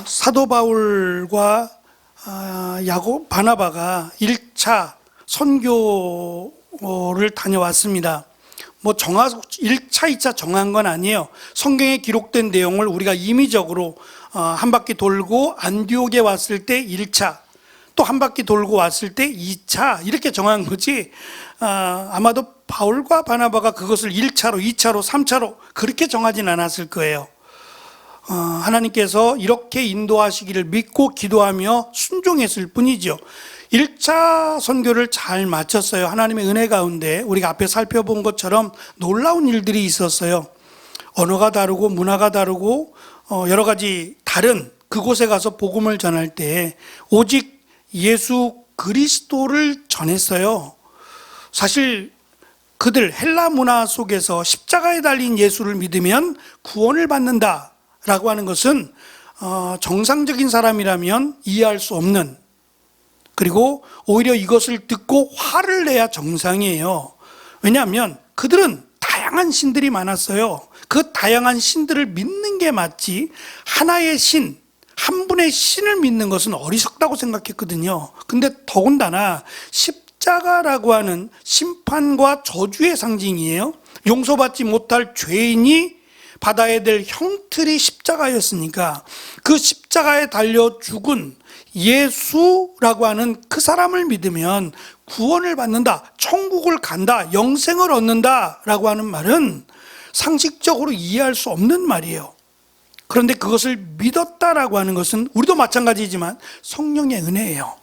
사도 바울과 바나바가 1차 선교를 다녀왔습니다. 1차, 2차 정한 건 아니에요. 성경에 기록된 내용을 우리가 임의적으로 한 바퀴 돌고 안디옥에 왔을 때 1차, 또 한 바퀴 돌고 왔을 때 2차 이렇게 정한 거지, 아마도 바울과 바나바가 그것을 1차로, 2차로, 3차로 그렇게 정하진 않았을 거예요. 하나님께서 이렇게 인도하시기를 믿고 기도하며 순종했을 뿐이죠. 1차 선교를 잘 마쳤어요. 하나님의 은혜 가운데 우리가 앞에 살펴본 것처럼 놀라운 일들이 있었어요. 언어가 다르고 문화가 다르고 여러 가지 다른 그곳에 가서 복음을 전할 때 오직 예수 그리스도를 전했어요. 사실 그들 헬라 문화 속에서 십자가에 달린 예수를 믿으면 구원을 받는다 라고 하는 것은 정상적인 사람이라면 이해할 수 없는, 그리고 오히려 이것을 듣고 화를 내야 정상이에요. 왜냐하면 그들은 다양한 신들이 많았어요. 그 다양한 신들을 믿는 게 맞지, 하나의 신, 한 분의 신을 믿는 것은 어리석다고 생각했거든요. 근데 더군다나 십자가라고 하는 심판과 저주의 상징이에요. 용서받지 못할 죄인이 받아야 될 형틀이 십자가였으니까 그 십자가에 달려 죽은 예수라고 하는 그 사람을 믿으면 구원을 받는다, 천국을 간다, 영생을 얻는다 라고 하는 말은 상식적으로 이해할 수 없는 말이에요. 그런데 그것을 믿었다라고 하는 것은 우리도 마찬가지지만 성령의 은혜예요.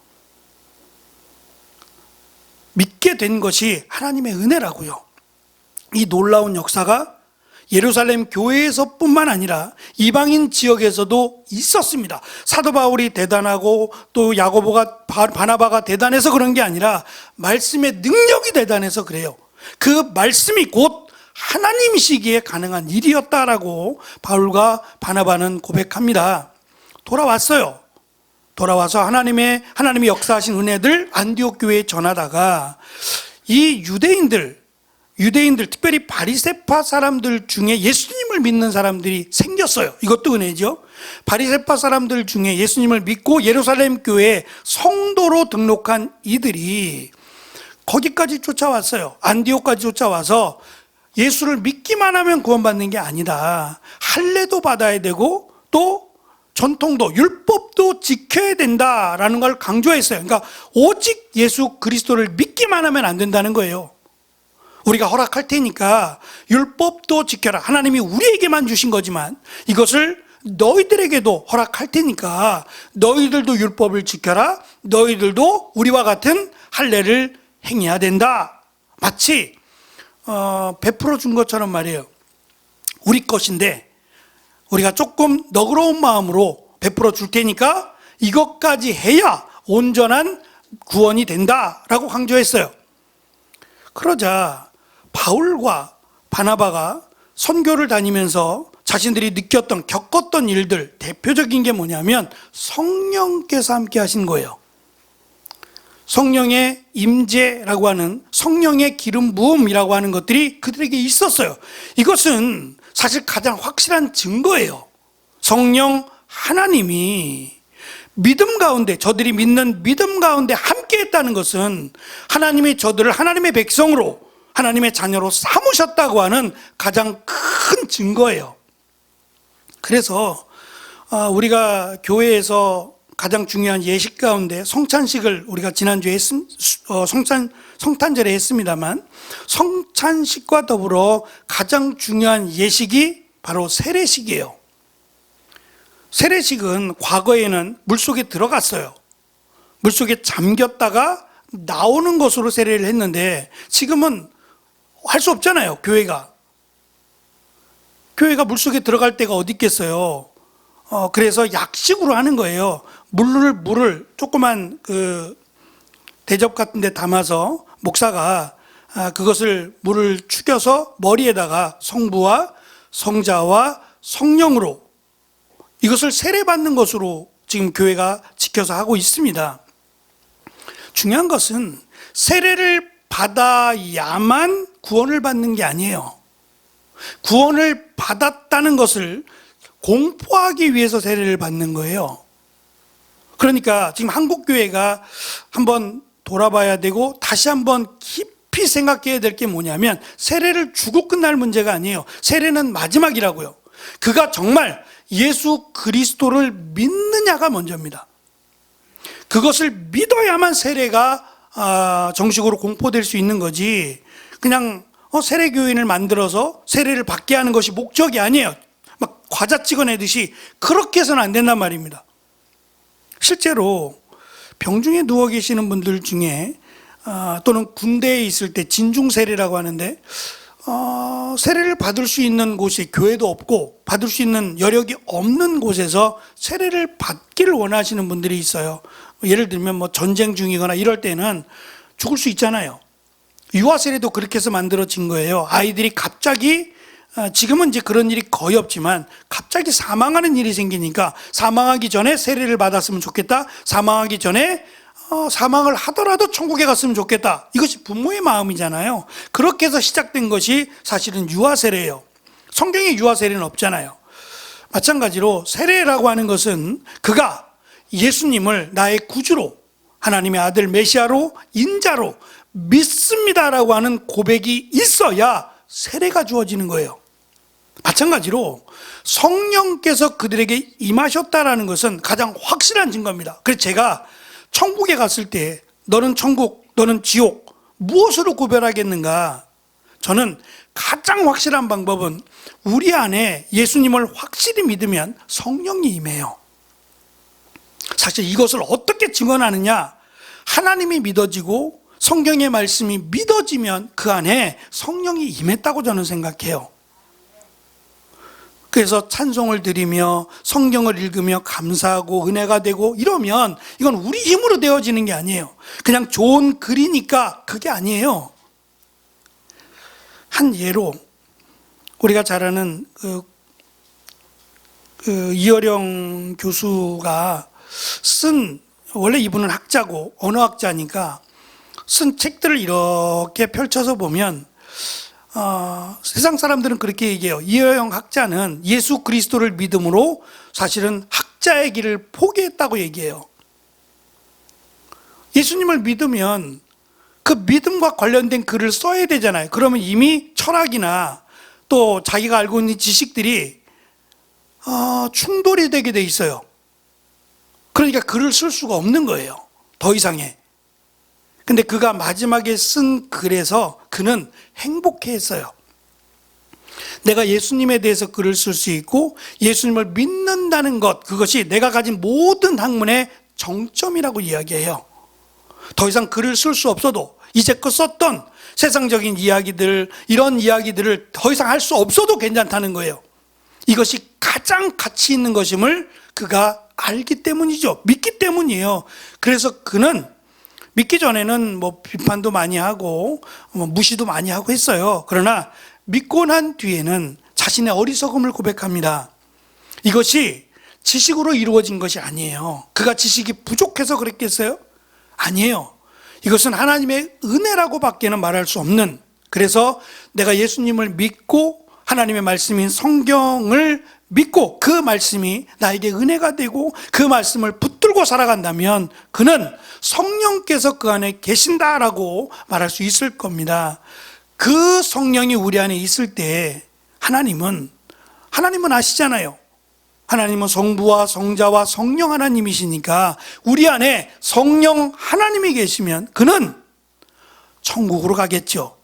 믿게 된 것이 하나님의 은혜라고요. 이 놀라운 역사가 예루살렘 교회에서 뿐만 아니라 이방인 지역에서도 있었습니다. 사도 바울이 대단하고 또 야고보가, 바나바가 대단해서 그런 게 아니라 말씀의 능력이 대단해서 그래요. 그 말씀이 곧 하나님이시기에 가능한 일이었다라고 바울과 바나바는 고백합니다. 돌아왔어요. 돌아와서 하나님이 역사하신 은혜들 안디옥 교회에 전하다가 이 유대인들, 특별히 바리새파 사람들 중에 예수님을 믿는 사람들이 생겼어요. 이것도 은혜죠. 바리새파 사람들 중에 예수님을 믿고 예루살렘 교회에 성도로 등록한 이들이 거기까지 쫓아왔어요. 안디옥까지 쫓아와서 예수를 믿기만 하면 구원받는 게 아니다, 할례도 받아야 되고 또 전통도, 율법도 지켜야 된다라는 걸 강조했어요. 그러니까 오직 예수 그리스도를 믿기만 하면 안 된다는 거예요. 우리가 허락할 테니까 율법도 지켜라. 하나님이 우리에게만 주신 거지만 이것을 너희들에게도 허락할 테니까 너희들도 율법을 지켜라. 너희들도 우리와 같은 할례를 행해야 된다. 마치 베풀어 준 것처럼 말이에요. 우리 것인데 우리가 조금 너그러운 마음으로 베풀어 줄 테니까 이것까지 해야 온전한 구원이 된다라고 강조했어요. 그러자 바울과 바나바가 선교를 다니면서 자신들이 느꼈던, 겪었던 일들, 대표적인 게 뭐냐면 성령께서 함께 하신 거예요. 성령의 임재라고 하는, 성령의 기름 부음이라고 하는 것들이 그들에게 있었어요. 이것은 사실 가장 확실한 증거예요. 성령 하나님이 믿음 가운데, 저들이 믿는 믿음 가운데 함께 했다는 것은 하나님이 저들을 하나님의 백성으로, 하나님의 자녀로 삼으셨다고 하는 가장 큰 증거예요. 그래서 우리가 교회에서 가장 중요한 예식 가운데 성찬식을 우리가 지난주에 성탄절에 했습니다만, 성찬식과 더불어 가장 중요한 예식이 바로 세례식이에요. 세례식은 과거에는 물속에 들어갔어요. 물속에 잠겼다가 나오는 것으로 세례를 했는데 지금은 할 수 없잖아요. 교회가 물속에 들어갈 데가 어디 있겠어요. 그래서 약식으로 하는 거예요. 물을 조그만 그 대접 같은 데 담아서 목사가 그것을 물을 축여서 머리에다가 성부와 성자와 성령으로 이것을 세례받는 것으로 지금 교회가 지켜서 하고 있습니다. 중요한 것은 세례를 받아야만 구원을 받는 게 아니에요. 구원을 받았다는 것을 공포하기 위해서 세례를 받는 거예요. 그러니까 지금 한국교회가 한번 돌아봐야 되고 다시 한번 깊이 생각해야 될 게 뭐냐면, 세례를 주고 끝날 문제가 아니에요. 세례는 마지막이라고요. 그가 정말 예수 그리스도를 믿느냐가 먼저입니다. 그것을 믿어야만 세례가 정식으로 공포될 수 있는 거지, 그냥 세례교인을 만들어서 세례를 받게 하는 것이 목적이 아니에요. 막 과자 찍어내듯이 그렇게 해서는 안 된단 말입니다. 실제로 병중에 누워 계시는 분들 중에 또는 군대에 있을 때 진중세례라고 하는데, 세례를 받을 수 있는 곳이 교회도 없고 받을 수 있는 여력이 없는 곳에서 세례를 받기를 원하시는 분들이 있어요. 예를 들면 뭐 전쟁 중이거나 이럴 때는 죽을 수 있잖아요. 유아세례도 그렇게 해서 만들어진 거예요. 아이들이 갑자기, 지금은 이제 그런 일이 거의 없지만 갑자기 사망하는 일이 생기니까 사망하기 전에 세례를 받았으면 좋겠다, 사망하기 전에 사망을 하더라도 천국에 갔으면 좋겠다, 이것이 부모의 마음이잖아요. 그렇게 해서 시작된 것이 사실은 유아세례예요. 성경에 유아세례는 없잖아요. 마찬가지로 세례라고 하는 것은 그가 예수님을 나의 구주로, 하나님의 아들 메시아로, 인자로 믿습니다라고 하는 고백이 있어야 세례가 주어지는 거예요. 마찬가지로 성령께서 그들에게 임하셨다라는 것은 가장 확실한 증거입니다. 그래서 제가 천국에 갔을 때 너는 천국, 너는 지옥, 무엇으로 구별하겠는가? 저는 가장 확실한 방법은 우리 안에 예수님을 확실히 믿으면 성령이 임해요. 사실 이것을 어떻게 증언하느냐? 하나님이 믿어지고 성경의 말씀이 믿어지면 그 안에 성령이 임했다고 저는 생각해요. 그래서 찬송을 드리며 성경을 읽으며 감사하고 은혜가 되고 이러면 이건 우리 힘으로 되어지는 게 아니에요. 그냥 좋은 글이니까 그게 아니에요. 한 예로 우리가 잘 아는 이어령 교수가 쓴, 원래 이분은 학자고 언어학자니까 쓴 책들을 이렇게 펼쳐서 보면 세상 사람들은 그렇게 얘기해요. 이어영 학자는 예수 그리스도를 믿음으로 사실은 학자의 길을 포기했다고 얘기해요. 예수님을 믿으면 그 믿음과 관련된 글을 써야 되잖아요. 그러면 이미 철학이나 또 자기가 알고 있는 지식들이 충돌이 되게 돼 있어요. 그러니까 글을 쓸 수가 없는 거예요. 더 이상의. 근데 그가 마지막에 쓴 글에서 그는 행복해했어요. 내가 예수님에 대해서 글을 쓸 수 있고 예수님을 믿는다는 것, 그것이 내가 가진 모든 학문의 정점이라고 이야기해요. 더 이상 글을 쓸 수 없어도, 이제껏 썼던 세상적인 이야기들, 이런 이야기들을 더 이상 할 수 없어도 괜찮다는 거예요. 이것이 가장 가치 있는 것임을 그가 알기 때문이죠. 믿기 때문이에요. 그래서 그는 믿기 전에는 뭐 비판도 많이 하고 무시도 많이 하고 했어요. 그러나 믿고 난 뒤에는 자신의 어리석음을 고백합니다. 이것이 지식으로 이루어진 것이 아니에요. 그가 지식이 부족해서 그랬겠어요? 아니에요. 이것은 하나님의 은혜라고 밖에는 말할 수 없는, 그래서 내가 예수님을 믿고 하나님의 말씀인 성경을 믿고 그 말씀이 나에게 은혜가 되고 그 말씀을 붙들고 살아간다면 그는 성령께서 그 안에 계신다라고 말할 수 있을 겁니다. 그 성령이 우리 안에 있을 때 하나님은 아시잖아요. 하나님은 성부와 성자와 성령 하나님이시니까 우리 안에 성령 하나님이 계시면 그는 천국으로 가겠죠.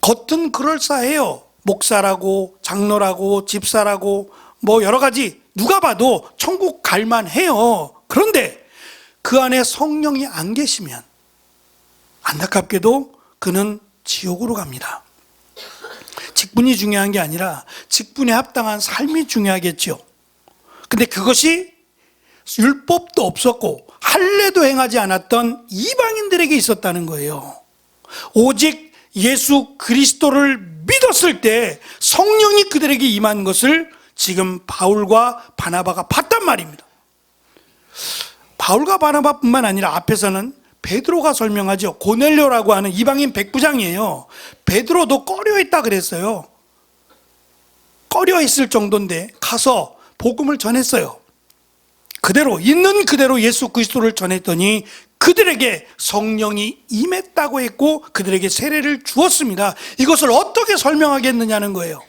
겉은 그럴싸해요. 목사라고 장로라고 집사라고 뭐 여러 가지 누가 봐도 천국 갈만 해요. 그런데 그 안에 성령이 안 계시면 안타깝게도 그는 지옥으로 갑니다. 직분이 중요한 게 아니라 직분에 합당한 삶이 중요하겠죠. 근데 그것이 율법도 없었고 할례도 행하지 않았던 이방인들에게 있었다는 거예요. 오직 예수 그리스도를 믿었을 때 성령이 그들에게 임한 것을 지금 바울과 바나바가 봤단 말입니다. 바울과 바나바뿐만 아니라 앞에서는 베드로가 설명하죠. 고넬료라고 하는 이방인 백부장이에요. 베드로도 꺼려했다 그랬어요. 꺼려했을 정도인데 가서 복음을 전했어요. 그대로 있는 그대로 예수 그리스도를 전했더니 그들에게 성령이 임했다고 했고 그들에게 세례를 주었습니다. 이것을 어떻게 설명하겠느냐는 거예요.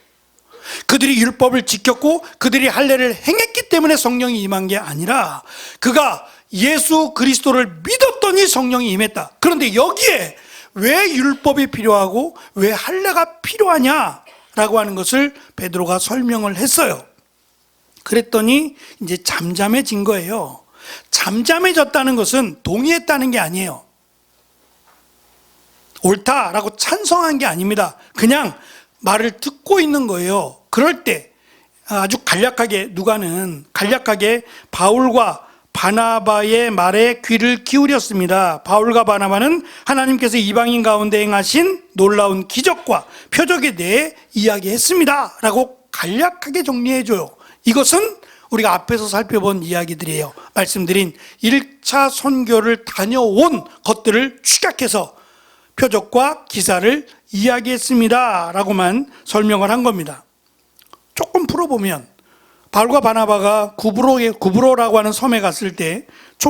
그들이 율법을 지켰고 그들이 할례를 행했기 때문에 성령이 임한 게 아니라 그가 예수 그리스도를 믿었더니 성령이 임했다. 그런데 여기에 왜 율법이 필요하고 왜 할례가 필요하냐라고 하는 것을 베드로가 설명을 했어요. 그랬더니 이제 잠잠해진 거예요. 잠잠해졌다는 것은 동의했다는 게 아니에요. 옳다라고 찬성한 게 아닙니다. 그냥 말을 듣고 있는 거예요. 그럴 때 아주 간략하게 누가는 간략하게 바울과 바나바의 말에 귀를 기울였습니다. 바울과 바나바는 하나님께서 이방인 가운데 행하신 놀라운 기적과 표적에 대해 이야기했습니다 라고 간략하게 정리해줘요. 이것은 우리가 앞에서 살펴본 이야기들이에요. 말씀드린 1차 선교를 다녀온 것들을 축약해서 표적과 기사를 이야기했습니다 라고만 설명을 한 겁니다. 조금 풀어보면 바울과 바나바가 구브로라고 하는 섬에 갔을 때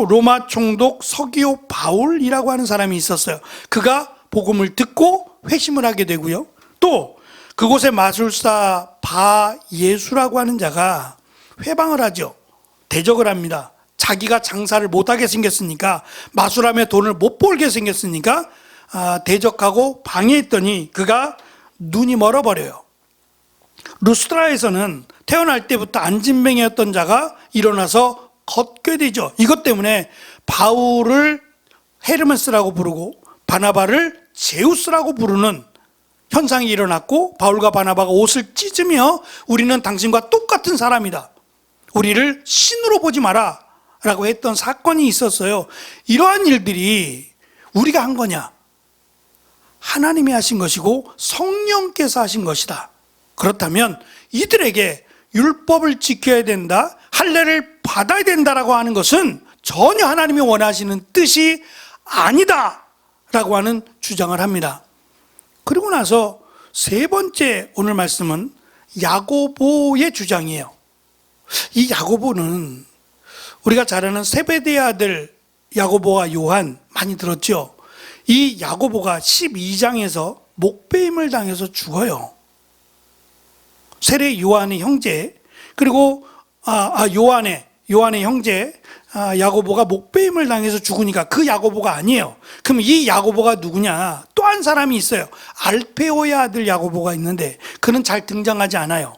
로마 총독 서기오 바울이라고 하는 사람이 있었어요. 그가 복음을 듣고 회심을 하게 되고요. 또 그곳의 마술사 바예수라고 하는 자가 회방을 하죠. 대적을 합니다. 자기가 장사를 못하게 생겼으니까, 마술하며 돈을 못 벌게 생겼으니까 대적하고 방해했더니 그가 눈이 멀어버려요. 루스트라에서는 태어날 때부터 안진뱅이였던 자가 일어나서 걷게 되죠. 이것 때문에 바울을 헤르메스라고 부르고 바나바를 제우스라고 부르는 현상이 일어났고, 바울과 바나바가 옷을 찢으며 우리는 당신과 똑같은 사람이다, 우리를 신으로 보지 마라 라고 했던 사건이 있었어요. 이러한 일들이 우리가 한 거냐? 하나님이 하신 것이고 성령께서 하신 것이다. 그렇다면 이들에게 율법을 지켜야 된다, 할례를 받아야 된다라고 하는 것은 전혀 하나님이 원하시는 뜻이 아니다 라고 하는 주장을 합니다. 그리고 나서 세 번째 오늘 말씀은 야고보의 주장이에요. 이 야고보는 우리가 잘 아는 세베대의 아들 야고보와 요한 많이 들었죠. 이 야고보가 12장에서 목배임을 당해서 죽어요. 세례 요한의 형제, 그리고 요한의 형제 야고보가 목배임을 당해서 죽으니까 그 야고보가 아니에요. 그럼 이 야고보가 누구냐? 또 한 사람이 있어요. 알페오의 아들 야고보가 있는데 그는 잘 등장하지 않아요.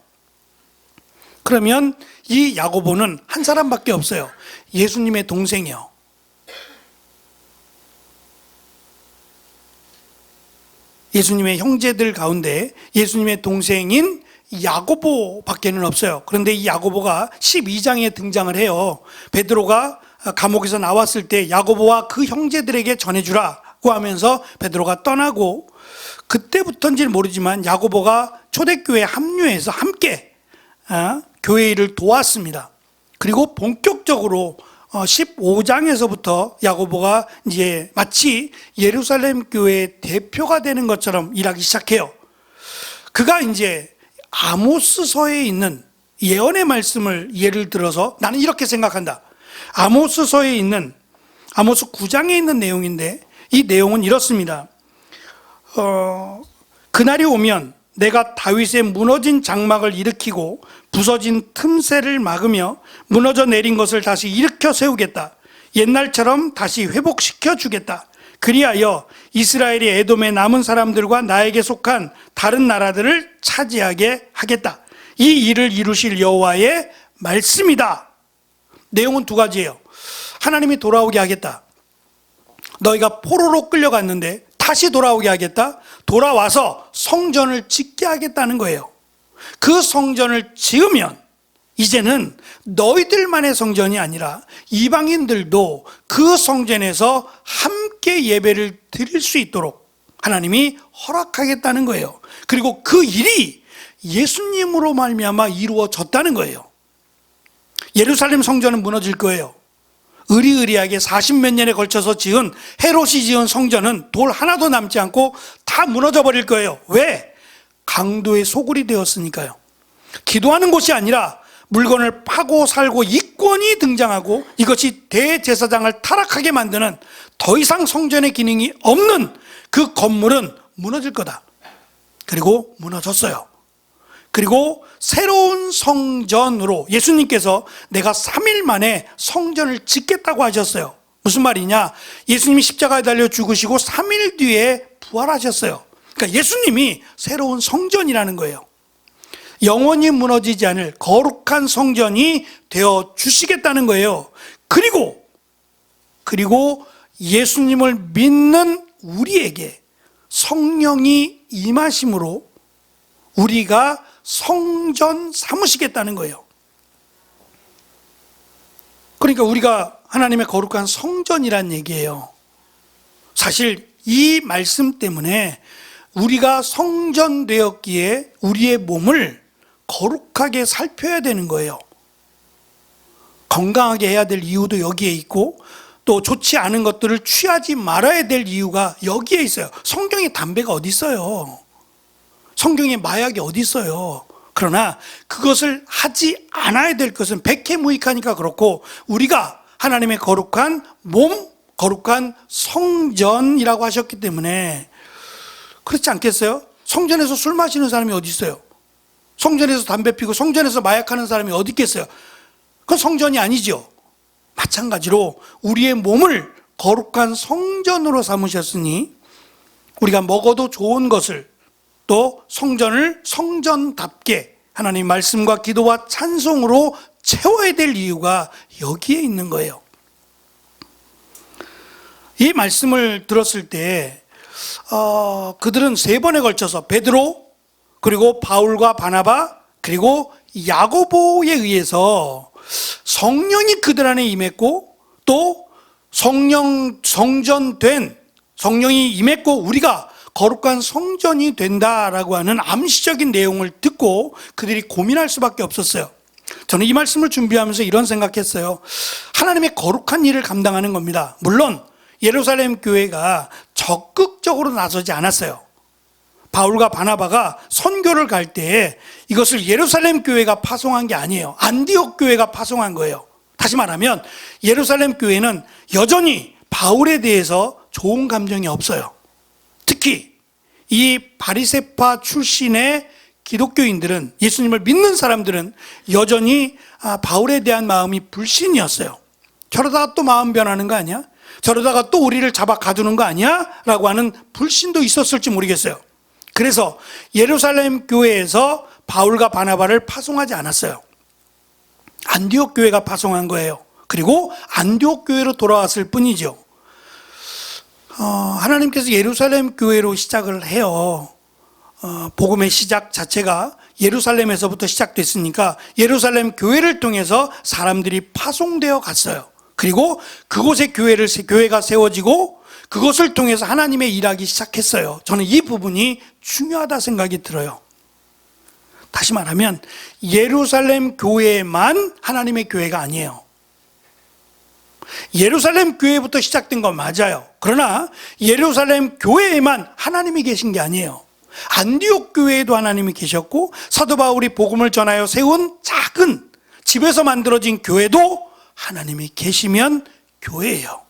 그러면 이 야고보는 한 사람밖에 없어요. 예수님의 동생이요. 예수님의 형제들 가운데 예수님의 동생인 야고보밖에는 없어요. 그런데 이 야고보가 12장에 등장을 해요. 베드로가 감옥에서 나왔을 때 야고보와 그 형제들에게 전해주라고 하면서 베드로가 떠나고, 그때부터인지는 모르지만 야고보가 초대교회에 합류해서 함께 교회 일을 도왔습니다. 그리고 본격적으로 15장에서부터 야고보가 이제 마치 예루살렘 교회의 대표가 되는 것처럼 일하기 시작해요. 그가 이제 아모스서에 있는 예언의 말씀을 예를 들어서 나는 이렇게 생각한다. 아모스서에 있는 아모스 9장에 있는 내용인데 이 내용은 이렇습니다. 그날이 오면 내가 다윗의 무너진 장막을 일으키고 부서진 틈새를 막으며 무너져 내린 것을 다시 일으켜 세우겠다. 옛날처럼 다시 회복시켜 주겠다. 그리하여 이스라엘이 에돔에 남은 사람들과 나에게 속한 다른 나라들을 차지하게 하겠다. 이 일을 이루실 여호와의 말씀이다. 내용은 두 가지예요. 하나님이 돌아오게 하겠다. 너희가 포로로 끌려갔는데 다시 돌아오게 하겠다. 돌아와서 성전을 짓게 하겠다는 거예요. 그 성전을 지으면 이제는 너희들만의 성전이 아니라 이방인들도 그 성전에서 함께 예배를 드릴 수 있도록 하나님이 허락하겠다는 거예요. 그리고 그 일이 예수님으로 말미암아 이루어졌다는 거예요. 예루살렘 성전은 무너질 거예요. 의리의리하게 40몇 년에 걸쳐서 지은, 헤롯이 지은 성전은 돌 하나도 남지 않고 다 무너져 버릴 거예요. 왜? 강도의 소굴이 되었으니까요. 기도하는 곳이 아니라 물건을 파고 살고 이권이 등장하고 이것이 대제사장을 타락하게 만드는 더 이상 성전의 기능이 없는 그 건물은 무너질 거다. 그리고 무너졌어요. 그리고 새로운 성전으로 예수님께서 내가 3일 만에 성전을 짓겠다고 하셨어요. 무슨 말이냐? 예수님이 십자가에 달려 죽으시고 3일 뒤에 부활하셨어요. 그러니까 예수님이 새로운 성전이라는 거예요. 영원히 무너지지 않을 거룩한 성전이 되어 주시겠다는 거예요. 그리고 예수님을 믿는 우리에게 성령이 임하심으로 우리가 성전 삼으시겠다는 거예요. 그러니까 우리가 하나님의 거룩한 성전이란 얘기예요. 사실 이 말씀 때문에 우리가 성전되었기에 우리의 몸을 거룩하게 살펴야 되는 거예요. 건강하게 해야 될 이유도 여기에 있고 또 좋지 않은 것들을 취하지 말아야 될 이유가 여기에 있어요. 성경에 담배가 어디 있어요? 성경에 마약이 어디 있어요? 그러나 그것을 하지 않아야 될 것은 백해무익하니까 그렇고 우리가 하나님의 거룩한 몸, 거룩한 성전이라고 하셨기 때문에 그렇지 않겠어요? 성전에서 술 마시는 사람이 어디 있어요? 성전에서 담배 피고 성전에서 마약하는 사람이 어디 있겠어요? 그건 성전이 아니죠. 마찬가지로 우리의 몸을 거룩한 성전으로 삼으셨으니 우리가 먹어도 좋은 것을 또 성전을 성전답게 하나님 말씀과 기도와 찬송으로 채워야 될 이유가 여기에 있는 거예요. 이 말씀을 들었을 때 그들은 3번에 걸쳐서 베드로 그리고 바울과 바나바 그리고 야고보에 의해서 성령이 그들 안에 임했고 또 성령이 임했고 우리가 거룩한 성전이 된다라고 하는 암시적인 내용을 듣고 그들이 고민할 수밖에 없었어요. 저는 이 말씀을 준비하면서 이런 생각했어요. 하나님의 거룩한 일을 감당하는 겁니다. 물론 예루살렘 교회가 적극적으로 나서지 않았어요. 바울과 바나바가 선교를 갈 때 이것을 예루살렘 교회가 파송한 게 아니에요. 안디옥 교회가 파송한 거예요. 다시 말하면 예루살렘 교회는 여전히 바울에 대해서 좋은 감정이 없어요. 특히 이 바리새파 출신의 기독교인들은, 예수님을 믿는 사람들은 여전히 바울에 대한 마음이 불신이었어요. 저러다가 또 마음 변하는 거 아니야? 저러다가 또 우리를 잡아 가두는 거 아니야? 라고 하는 불신도 있었을지 모르겠어요. 그래서 예루살렘 교회에서 바울과 바나바를 파송하지 않았어요. 안디옥 교회가 파송한 거예요. 그리고 안디옥 교회로 돌아왔을 뿐이죠. 하나님께서 예루살렘 교회로 시작을 해요. 복음의 시작 자체가 예루살렘에서부터 시작됐으니까 예루살렘 교회를 통해서 사람들이 파송되어 갔어요. 그리고 그곳에 교회가 세워지고 그것을 통해서 하나님의 일하기 시작했어요. 저는 이 부분이 중요하다 생각이 들어요. 다시 말하면 예루살렘 교회만 하나님의 교회가 아니에요. 예루살렘 교회부터 시작된 건 맞아요. 그러나 예루살렘 교회에만 하나님이 계신 게 아니에요. 안디옥 교회에도 하나님이 계셨고 사도 바울이 복음을 전하여 세운 작은 집에서 만들어진 교회도 하나님이 계시면 교회예요.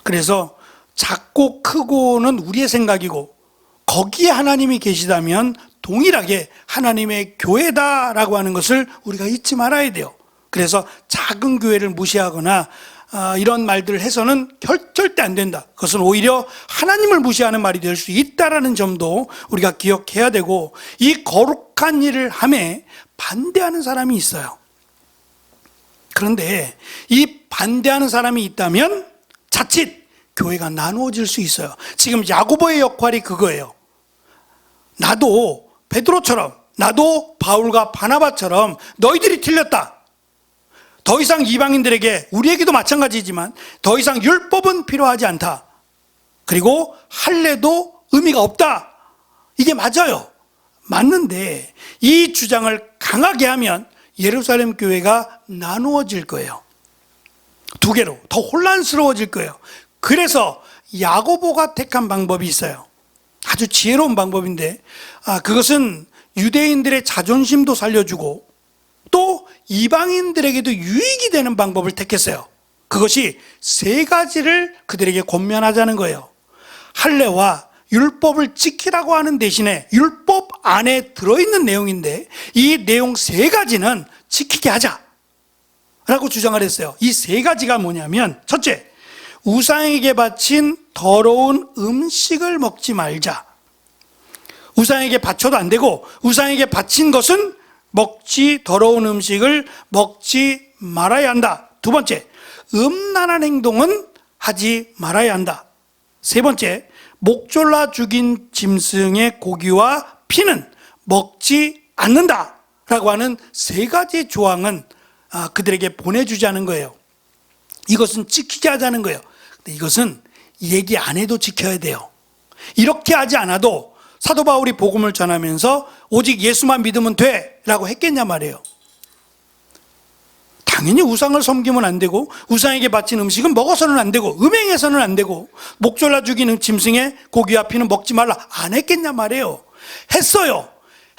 그래서 작고 크고는 우리의 생각이고 거기에 하나님이 계시다면 동일하게 하나님의 교회다라고 하는 것을 우리가 잊지 말아야 돼요. 그래서 작은 교회를 무시하거나 이런 말들을 해서는 절대 안 된다. 그것은 오히려 하나님을 무시하는 말이 될 수 있다라는 점도 우리가 기억해야 되고, 이 거룩한 일을 함에 반대하는 사람이 있어요. 그런데 이 반대하는 사람이 있다면 자칫 교회가 나누어질 수 있어요. 지금 야고보의 역할이 그거예요. 나도 베드로처럼, 나도 바울과 바나바처럼 너희들이 틀렸다. 더 이상 이방인들에게, 우리에게도 마찬가지지만 더 이상 율법은 필요하지 않다. 그리고 할례도 의미가 없다. 이게 맞아요. 맞는데 이 주장을 강하게 하면 예루살렘 교회가 나누어질 거예요. 두 개로 더 혼란스러워질 거예요. 그래서 야고보가 택한 방법이 있어요. 아주 지혜로운 방법인데 그것은 유대인들의 자존심도 살려주고 또 이방인들에게도 유익이 되는 방법을 택했어요. 그것이 세 가지를 그들에게 권면하자는 거예요. 할례와 율법을 지키라고 하는 대신에 율법 안에 들어있는 내용인데 이 내용 세 가지는 지키게 하자라고 주장을 했어요. 이 세 가지가 뭐냐면, 첫째, 우상에게 바친 더러운 음식을 먹지 말자. 우상에게 바쳐도 안 되고 우상에게 바친 것은 더러운 음식을 먹지 말아야 한다. 두 번째, 음란한 행동은 하지 말아야 한다. 세 번째, 목졸라 죽인 짐승의 고기와 피는 먹지 않는다 라고 하는 세 가지 조항은 그들에게 보내주자는 거예요. 이것은 지키게 하자는 거예요. 근데 이것은 얘기 안 해도 지켜야 돼요. 이렇게 하지 않아도 사도 바울이 복음을 전하면서 오직 예수만 믿으면 돼 라고 했겠냐 말이에요. 당연히 우상을 섬기면 안 되고 우상에게 바친 음식은 먹어서는 안 되고 음행해서는 안 되고 목졸라 죽이는 짐승의 고기와 피는 먹지 말라 안 했겠냐 말이에요. 했어요.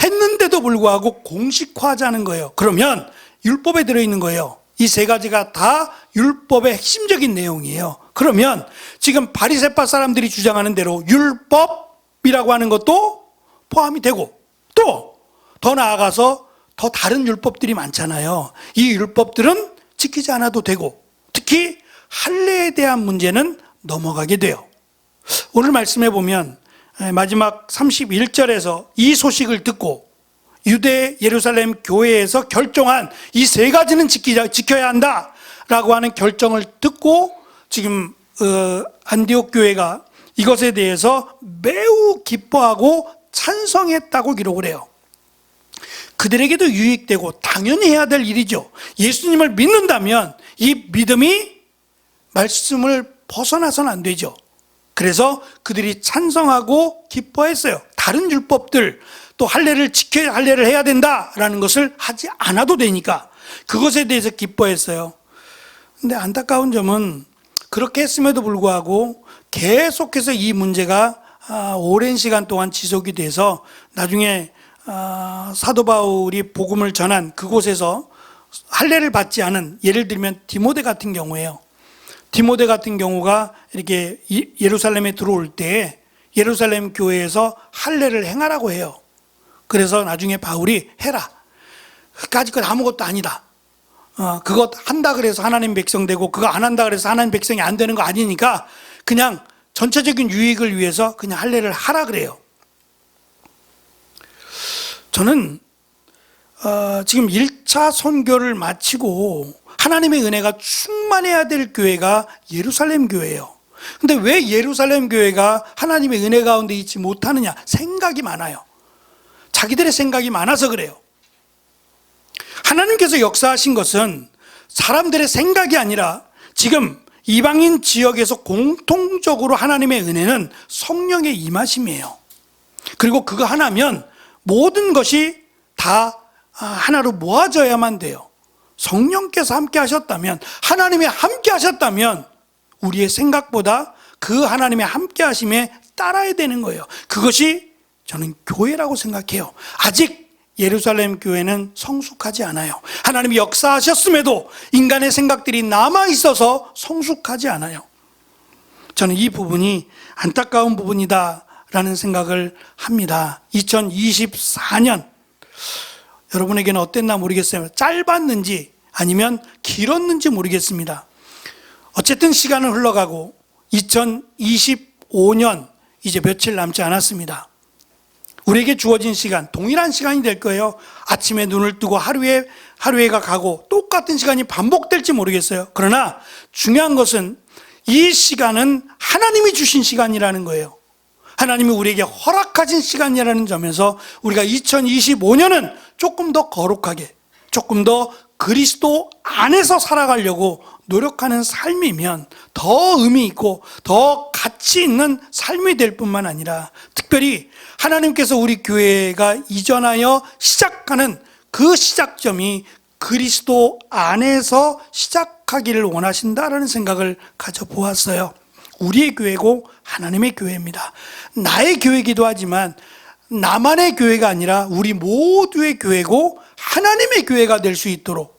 했는데도 불구하고 공식화하자는 거예요. 그러면 율법에 들어있는 거예요. 이 세 가지가 다 율법의 핵심적인 내용이에요. 그러면 지금 바리새파 사람들이 주장하는 대로 율법이라고 하는 것도 포함이 되고 또 더 나아가서 더 다른 율법들이 많잖아요. 이 율법들은 지키지 않아도 되고 특히 할례에 대한 문제는 넘어가게 돼요. 오늘 말씀해 보면 마지막 31절에서 이 소식을 듣고 유대 예루살렘 교회에서 결정한 이 세 가지는 지켜야 한다라고 하는 결정을 듣고 지금 안디옥 교회가 이것에 대해서 매우 기뻐하고 찬성했다고 기록을 해요. 그들에게도 유익되고 당연히 해야 될 일이죠. 예수님을 믿는다면 이 믿음이 말씀을 벗어나서는 안 되죠. 그래서 그들이 찬성하고 기뻐했어요. 다른 율법들 또 할례를 해야 된다라는 것을 하지 않아도 되니까 그것에 대해서 기뻐했어요. 근데 안타까운 점은 그렇게 했음에도 불구하고 계속해서 이 문제가 오랜 시간 동안 지속이 돼서 나중에 사도 바울이 복음을 전한 그곳에서 할례를 받지 않은, 예를 들면 디모데 같은 경우예요. 디모데 같은 경우가 이렇게 예루살렘에 들어올 때 예루살렘 교회에서 할례를 행하라고 해요. 그래서 나중에 바울이 해라. 까짓 아무것도 아니다. 그것 한다 그래서 하나님 백성 되고 그거 안 한다 그래서 하나님 백성이 안 되는 거 아니니까 그냥 전체적인 유익을 위해서 그냥 할례를 하라 그래요. 저는 지금 1차 선교를 마치고 하나님의 은혜가 충만해야 될 교회가 예루살렘 교회예요. 근데 왜 예루살렘 교회가 하나님의 은혜 가운데 있지 못하느냐? 생각이 많아요. 자기들의 생각이 많아서 그래요. 하나님께서 역사하신 것은 사람들의 생각이 아니라 지금 이방인 지역에서 공통적으로 하나님의 은혜는 성령의 임하심이에요. 그리고 그거 하나면 모든 것이 다 하나로 모아져야만 돼요. 성령께서 함께 하셨다면, 하나님이 함께 하셨다면 우리의 생각보다 그 하나님의 함께 하심에 따라야 되는 거예요. 그것이 저는 교회라고 생각해요. 아직 예루살렘 교회는 성숙하지 않아요. 하나님이 역사하셨음에도 인간의 생각들이 남아있어서 성숙하지 않아요. 저는 이 부분이 안타까운 부분이다라는 생각을 합니다. 2024년 여러분에게는 어땠나 모르겠어요. 짧았는지 아니면 길었는지 모르겠습니다. 어쨌든 시간은 흘러가고 2025년 이제 며칠 남지 않았습니다. 우리에게 주어진 시간, 동일한 시간이 될 거예요. 아침에 눈을 뜨고 하루해가 가고 똑같은 시간이 반복될지 모르겠어요. 그러나 중요한 것은 이 시간은 하나님이 주신 시간이라는 거예요. 하나님이 우리에게 허락하신 시간이라는 점에서 우리가 2025년은 조금 더 거룩하게, 조금 더 그리스도 안에서 살아가려고 노력하는 삶이면 더 의미 있고 더 가치 있는 삶이 될 뿐만 아니라 특별히 하나님께서 우리 교회가 이전하여 시작하는 그 시작점이 그리스도 안에서 시작하기를 원하신다라는 생각을 가져보았어요. 우리의 교회고 하나님의 교회입니다. 나의 교회이기도 하지만 나만의 교회가 아니라 우리 모두의 교회고 하나님의 교회가 될 수 있도록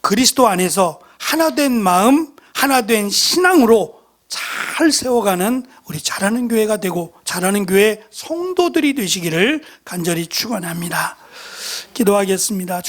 그리스도 안에서 하나된 마음, 하나된 신앙으로 잘 세워가는 우리 잘하는 교회가 되고 잘하는 교회 성도들이 되시기를 간절히 축원합니다. 기도하겠습니다.